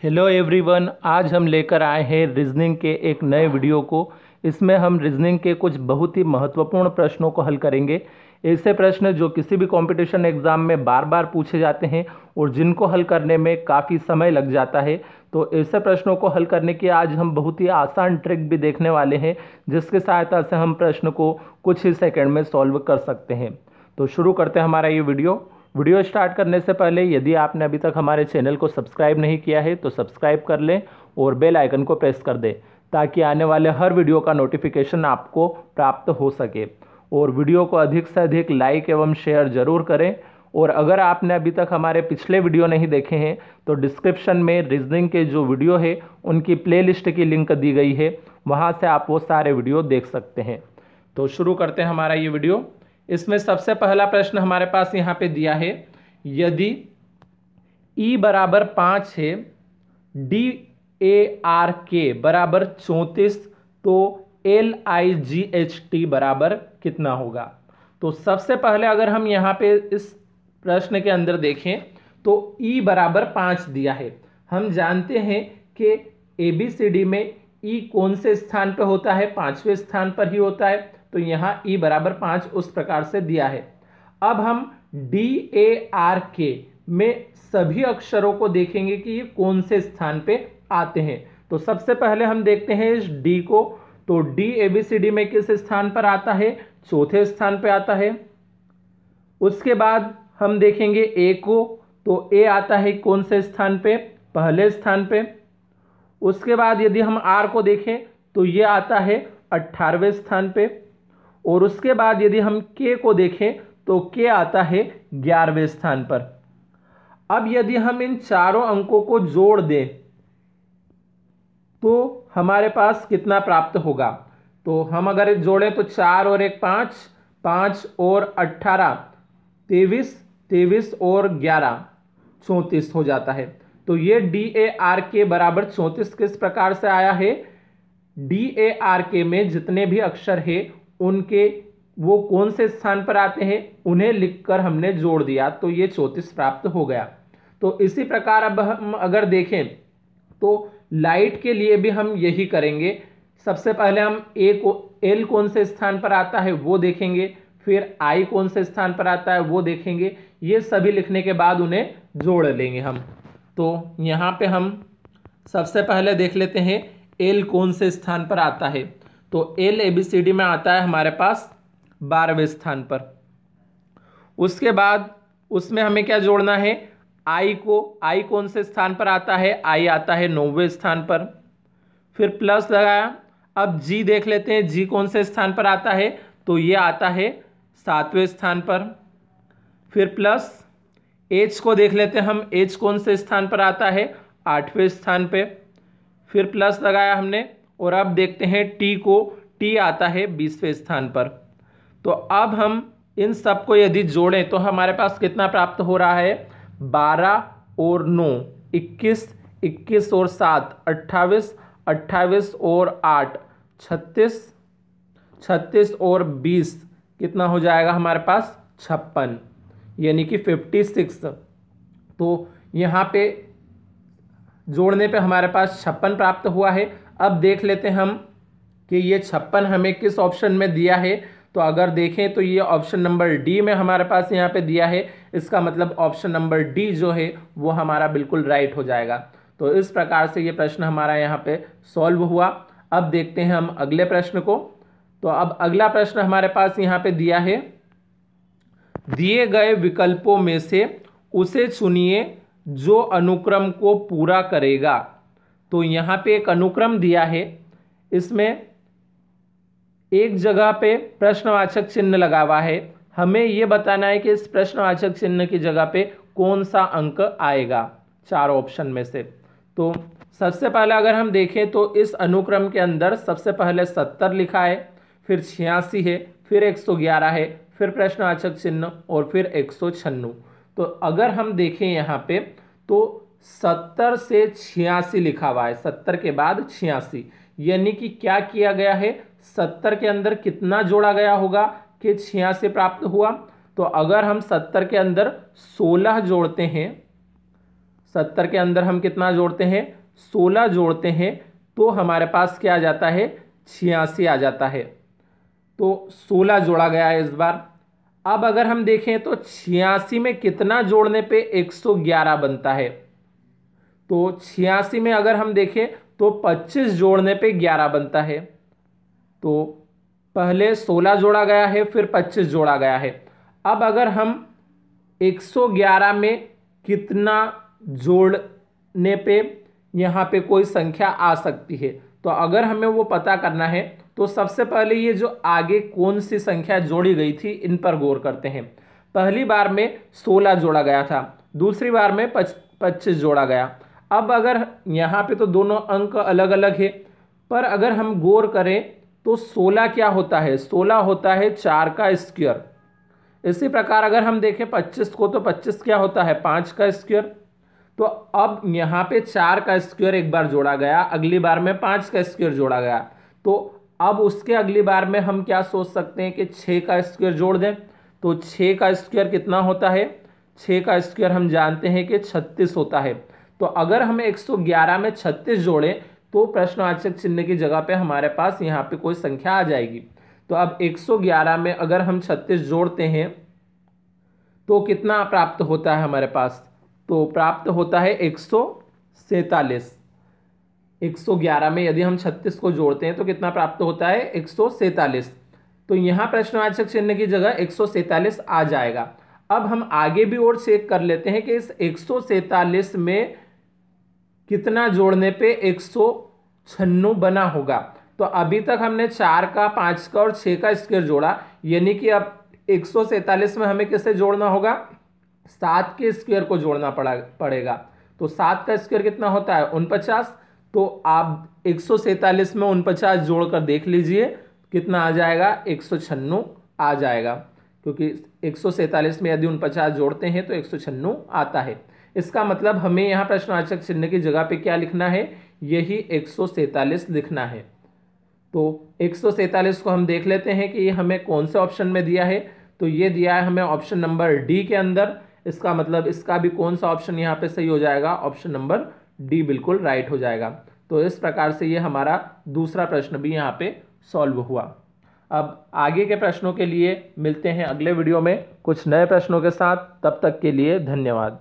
Hello everyone, आज हम लेकर आए हैं रीजनिंग के एक नए वीडियो को। इसमें हम रीजनिंग के कुछ बहुत ही महत्वपूर्ण प्रश्नों को हल करेंगे। ऐसे प्रश्न जो किसी भी कंपटीशन एग्ज़ाम में बार बार पूछे जाते हैं और जिनको हल करने में काफ़ी समय लग जाता है। तो ऐसे प्रश्नों को हल करने की आज हम बहुत ही आसान ट्रिक भी देखने वाले हैं, जिसकी सहायता से हम प्रश्न को कुछ ही सेकंड में सॉल्व कर सकते हैं। तो शुरू करते हैं हमारा ये वीडियो स्टार्ट करने से पहले यदि आपने अभी तक हमारे चैनल को सब्सक्राइब नहीं किया है तो सब्सक्राइब कर लें और बेल आइकन को प्रेस कर दें, ताकि आने वाले हर वीडियो का नोटिफिकेशन आपको प्राप्त हो सके। और वीडियो को अधिक से अधिक लाइक एवं शेयर जरूर करें। और अगर आपने अभी तक हमारे पिछले वीडियो नहीं देखे हैं तो डिस्क्रिप्शन में रीजनिंग के जो वीडियो है उनकी प्लेलिस्ट की लिंक दी गई है, वहाँ से आप वो सारे वीडियो देख सकते हैं। तो शुरू करते हैं हमारा ये वीडियो। इसमें सबसे पहला प्रश्न हमारे पास यहाँ पे दिया है, यदि E बराबर 5 है, DARK बराबर 34, तो LIGHT बराबर कितना होगा। तो सबसे पहले अगर हम यहाँ पे इस प्रश्न के अंदर देखें तो E बराबर 5 दिया है। हम जानते हैं कि ABCD में E कौन से स्थान पर होता है, 5वें स्थान पर ही होता है। तो यहाँ E बराबर 5 उस प्रकार से दिया है। अब हम DARK में सभी अक्षरों को देखेंगे कि ये कौन से स्थान पे आते हैं। तो सबसे पहले हम देखते हैं इस D को। तो D ABCD में किस स्थान पर आता है, चौथे स्थान पे आता है। उसके बाद हम देखेंगे A को, तो A आता है कौन से स्थान पे, पहले स्थान पे। उसके बाद यदि हम R को देखें तो ये आता है 18वें स्थान पे। और उसके बाद यदि हम K को देखें तो K आता है 11वें स्थान पर। अब यदि हम इन चारों अंकों को जोड़ दें तो हमारे पास कितना प्राप्त होगा। तो हम अगर जोड़ें तो 4 और 1 5, 5 और 18 23, 23 और 11 34 हो जाता है। तो ये DARK बराबर 34 किस प्रकार से आया है, DARK में जितने भी अक्षर है उनके वो कौन से स्थान पर आते हैं उन्हें लिखकर हमने जोड़ दिया, तो ये 34 प्राप्त हो गया। तो इसी प्रकार अब हम अगर देखें तो लाइट के लिए भी हम यही करेंगे। सबसे पहले हम L कौन से स्थान पर आता है वो देखेंगे, फिर I कौन से स्थान पर आता है वो देखेंगे। ये सभी लिखने के बाद उन्हें जोड़ लेंगे हम। तो यहाँ पे हम सबसे पहले देख लेते हैं L कौन से स्थान पर आता है। तो L ABCD में आता है हमारे पास 12वें स्थान पर। उसके बाद उसमें हमें क्या जोड़ना है, I को। I कौन से स्थान पर आता है, I आता है 9वें स्थान पर। फिर प्लस लगाया। अब G देख लेते हैं, G कौन से स्थान पर आता है, तो ये आता है 7वें स्थान पर। फिर प्लस H को देख लेते हैं हम, H कौन से स्थान पर आता है, 8वें स्थान पे। फिर प्लस लगाया हमने। और अब देखते हैं T को, T आता है 20वें स्थान पर। तो अब हम इन सब को यदि जोड़ें तो हमारे पास कितना प्राप्त हो रहा है, 12 और 9 21, 21 और 7 28, 28 और 8 36, 36 और 20 कितना हो जाएगा हमारे पास 56, यानी कि 56। तो यहाँ पे जोड़ने पे हमारे पास 56 प्राप्त हुआ है। अब देख लेते हैं हम कि ये 56 हमें किस ऑप्शन में दिया है। तो अगर देखें तो ये ऑप्शन नंबर डी में हमारे पास यहाँ पे दिया है। इसका मतलब ऑप्शन नंबर डी जो है वो हमारा बिल्कुल राइट हो जाएगा। तो इस प्रकार से ये प्रश्न हमारा यहाँ पे सॉल्व हुआ। अब देखते हैं हम अगले प्रश्न को। तो अब अगला प्रश्न हमारे पास यहाँ पे दिया है, दिए गए विकल्पों में से उसे चुनिए जो अनुक्रम को पूरा करेगा। तो यहाँ पे एक अनुक्रम दिया है, इसमें एक जगह पे प्रश्नवाचक चिन्ह लगा हुआ है। हमें यह बताना है कि इस प्रश्नवाचक चिन्ह की जगह पे कौन सा अंक आएगा चार ऑप्शन में से। तो सबसे पहले अगर हम देखें तो इस अनुक्रम के अंदर सबसे पहले 70 लिखा है, फिर 86 है, फिर 111 है, फिर प्रश्नवाचक चिन्ह और फिर 196। तो अगर हम देखें यहाँ पे तो 70 से 86 लिखा हुआ है, 70 के बाद 86, यानी कि क्या किया गया है, 70 के अंदर कितना जोड़ा गया होगा कि 86 प्राप्त हुआ। तो अगर हम 70 के अंदर 16 जोड़ते हैं, 70 के अंदर हम कितना जोड़ते हैं, 16 जोड़ते हैं तो हमारे पास क्या आ जाता है, 86 आ जाता है। तो 16 जोड़ा गया है इस बार। अब अगर हम देखें तो 86 में कितना जोड़ने पे 111 बनता है, तो 86 में अगर हम देखें तो 25 जोड़ने पे 11 बनता है। तो पहले 16 जोड़ा गया है, फिर 25 जोड़ा गया है। अब अगर हम 111 में कितना जोड़ने पे यहाँ पे कोई संख्या आ सकती है, तो अगर हमें वो पता करना है तो सबसे पहले ये जो आगे कौन सी संख्या जोड़ी गई थी इन पर गौर करते हैं। पहली बार में 16 जोड़ा गया था, दूसरी बार में 25 जोड़ा गया। अब अगर यहाँ पे तो दोनों अंक अलग अलग है, पर अगर हम गौर करें तो 16 क्या होता है, 16 होता है 4 का स्क्वायर। इसी प्रकार अगर हम देखें 25 को, तो 25 क्या होता है, 5 का स्क्वायर। तो अब यहाँ पे 4 का स्क्वायर एक बार जोड़ा गया, अगली बार में 5 का स्क्वायर जोड़ा गया। तो अब उसके अगली बार में हम क्या सोच सकते हैं कि 6 का स्क्वायर जोड़ दें। तो 6 का स्क्वायर कितना होता है, 6 का स्क्वायर हम जानते हैं कि 36 होता है। तो अगर हम 111 में 36 जोड़ें तो प्रश्नवाचक चिन्ह की जगह पे हमारे पास यहाँ पे कोई संख्या आ जाएगी। तो अब 111 में अगर हम 36 जोड़ते हैं तो कितना प्राप्त होता है हमारे पास, तो प्राप्त होता है 147। 111 में यदि हम 36 को जोड़ते हैं तो कितना प्राप्त होता है, 147। तो यहाँ प्रश्नवाचक चिन्ह की जगह 147 आ जाएगा। अब हम आगे भी और चेक कर लेते हैं कि इस 147 में कितना जोड़ने पे 196 बना होगा। तो अभी तक हमने 4 का, 5 का और 6 का स्क्वायर जोड़ा, यानी कि अब 147 में हमें किसे जोड़ना होगा, 7 के स्क्वायर को जोड़ना पड़ेगा। तो 7 का स्क्वायर कितना होता है, 49। तो आप 147 में 49 जोड़कर देख लीजिए कितना आ जाएगा, 196 आ जाएगा, क्योंकि 147 में यदि 49 जोड़ते हैं तो 196 आता है। इसका मतलब हमें यहाँ प्रश्नवाचक चिन्ह की जगह पे क्या लिखना है, यही 147 लिखना है। तो 147 को हम देख लेते हैं कि ये हमें कौन से ऑप्शन में दिया है। तो ये दिया है हमें ऑप्शन नंबर डी के अंदर। इसका मतलब इसका भी कौन सा ऑप्शन यहाँ पे सही हो जाएगा, ऑप्शन नंबर डी बिल्कुल राइट हो जाएगा। तो इस प्रकार से ये हमारा दूसरा प्रश्न भी यहाँ पे सॉल्व हुआ। अब आगे के प्रश्नों के लिए मिलते हैं अगले वीडियो में कुछ नए प्रश्नों के साथ। तब तक के लिए धन्यवाद।